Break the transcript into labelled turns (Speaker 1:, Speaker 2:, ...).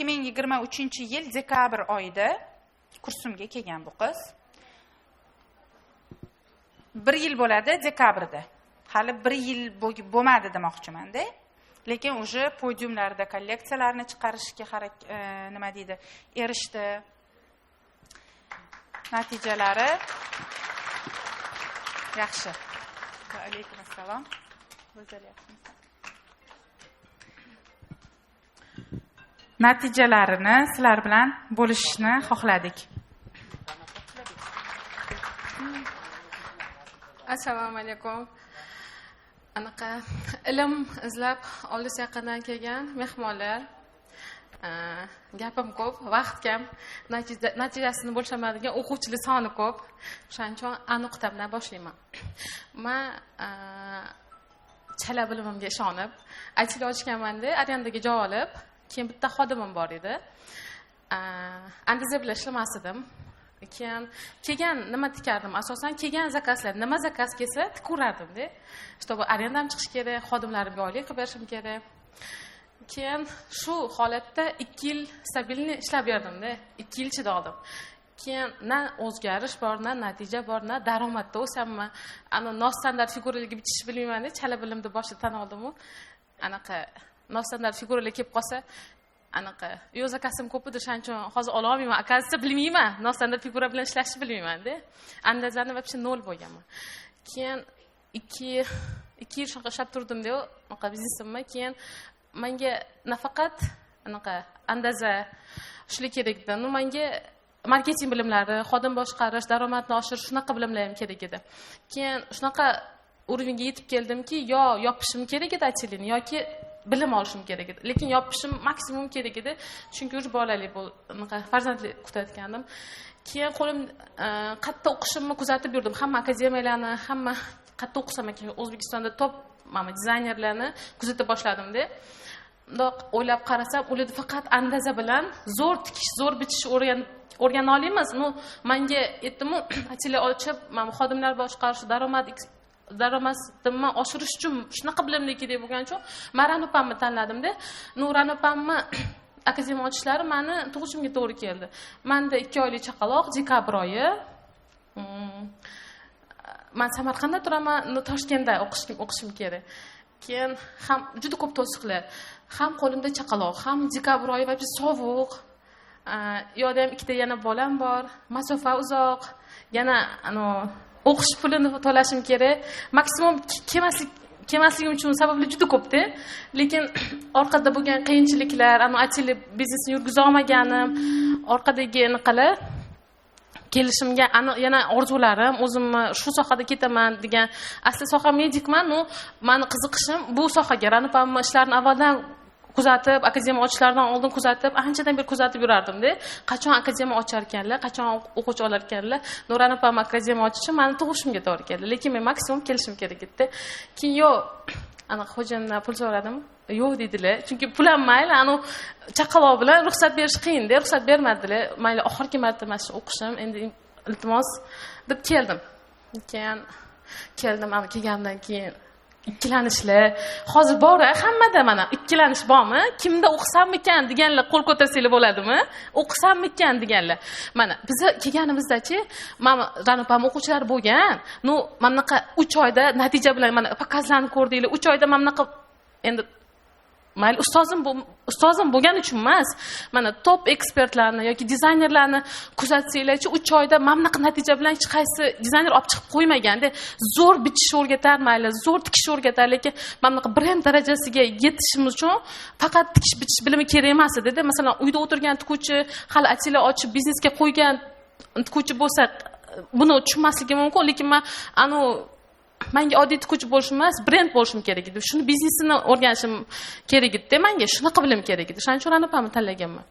Speaker 1: 2023-yil dekabr oyida kursimga kelgan bu qiz. 1 yil bo'ladi dekabrda. Hali 1 yil bo'lmadi demoqchiman-da. Lekin уже podiumlarda kolleksiyalarni chiqarishga nima deydi, erishdi. Natijalari yaxshi. Va alaykum assalom. Natijalarini sizlar bilan bo'lishni xohladik.
Speaker 2: Assalomu alaykum. Anaqa ilm izlab olis yaqindan kelgan mehmonlar. Gapim ko'p, vaqt kam, natijasini bo'lshamaydigan o'quvchilar soni ko'p. Shuning uchun aniqtabdan boshlayman. Men chala bilimimga ishonib, aytib ochganman-da, arendaga joy olib, keyin bitta xodimim bor edi. Andiza bilan ishlamas edim. Keyin kelgan nima tikardim, asosan kelgan zakazlar nima zakaz kelsa tikaverardim-da. Чтобы arendam chiqish kerak, xodimlarimga oylik qilib berishim kerak. Keyin shu holatda 2 yil stabilni ishlab berdim-da. 2 yil chidadim. Keyin na o'zgarish bor, na natija bor, na daromadda o'samman. Ana nostandart figuralarga bichish bilmayman-da, chala bilimni boshida tan oldim-u. Anaqa nostandart figuralar kelib qolsa, anaqa yo zakazim ko'p edi, shuning uchun hozir ola olmayman. Akazda bilmayman, nostandart figura bilan ishlashni bilmayman-da. Andazani вообще 0 bo'lganman. Keyin 2 yil shunaqa ishlab turdim-da, anaqa biznesimni. Keyin menga nafaqat anaqa andaza ishli kerak edi. Menga marketing bilimlari, xodim boshqarish, daromadni oshirish shunaqa bilimlar ham kerak edi. Keyin shunaqa urovga yetib keldimki, yo yopishim kerak edi aytilini yoki bilim olishim kerak edi. Lekin yopishim maksimum kerak edi, chunki uch bolali anaqa farzandli kutayotgandim. Keyin qo'lim qatta o'qishimni kuzatib yurdim. Hamma akademiyalarni, hamma qatta o'qisam ekan, O'zbekistonda top dizaynerlarni kuzata boshladim-da. Bundoq o'ylab qarasam, ularda faqat andaza bilan zo'r tikish, zo'r bichish o'rgana olamiz. Menga aytdim-u, ateliye ochib, mana xodimlar boshqarish, daromadimni oshirish uchun shunaqa bilimli kerak bo'lgani uchun Maran opamni tanladim-da. Nuran opamni akademiya ochishlari meni tug'ishimga to'g'ri keldi. Menda 2 oylik chaqaloq, dekabr oyi. Men Samarqandda turaman, Toshkentda o'qishim kerak. Keyin ham juda ko'p to'siqlar. Ham qo'limda chaqaloq, ham dekabr oyi va sovuq. Yo'da ham 2ta yana bolam bor, masofa uzoq. Yana o'qish pulini to'lashim kerak. Maksimum kelmasligim uchun sabablar juda ko'p-da. Lekin orqada bo'lgan qiyinchiliklar, ateliye biznesini yurgiza olmaganim, orqadagi niqalar kelishimga yana orzularim, o'zimni shu sohada ketaman degan, asli soha medikman, meni qiziqishim bu sohaga. Ranopamni ishlarini avvaldan kuzatib, akademiya ochishlaridan oldin kuzatib, anchadan beri kuzatib yurardim-da. Qachon akademiya ochar ekanlar, qachon o'quvchi olar ekanlar. Nuranopam akademiya ochishi meni tug'ishimga to'g'ri keldi. Lekin men maksimum kelishim kerak edi. Keyin xo'jamdan pul so'radim. Yo'q dedilar. Chunki pulam mayli, chaqaloq bilan ruxsat berish qiyin-da, ruxsat bermadilar. Mayli oxirgi marta mana shu o'qishim, endi iltimos deb keldim. Keyin kelgandan keyin ikkilanishlar. Hozir bor, hammada mana ikkilanish bormi? Kimda o'qisammikan deganlar qo'l ko'tarsanglar bo'ladimi? O'qisammikan deganlar. Mana biz kelganimizda-chi, mana Ranopam o'quvchilar bo'lgan. Mana bunaqa 3 oyda natija bilan mana pokazlarni ko'rdinglar. 3 oyda mana bunaqa endi mayli ustozim bo'lgani uchun emas, mana top ekspertlarni yoki dizaynerlarni kuzatsanglarchi 3 oyda mana bunaqa natija bilan hech qaysi dizayner olib chiqib qo'ymaganda, zo'r bichish o'rgatar, mayli zo'r tikish o'rgatar, lekin mana bunaqa brend darajasiga yetishimiz uchun faqat tikish bitish bilimi kerak emas edi. Masalan, uyda o'tirgan tikuvchi, hali ateliye ochib biznesga qo'ygan tikuvchi bo'lsa, buni tushunmasligi mumkin, lekin men menga oddiy tikuvchi bo'lishim emas, brend bo'lishim kerak edi. Shuni biznesini o'rganishim kerak edi. Menga shunaqa bilim kerak edi. Shuning uchun Ranopamni tanlaganman.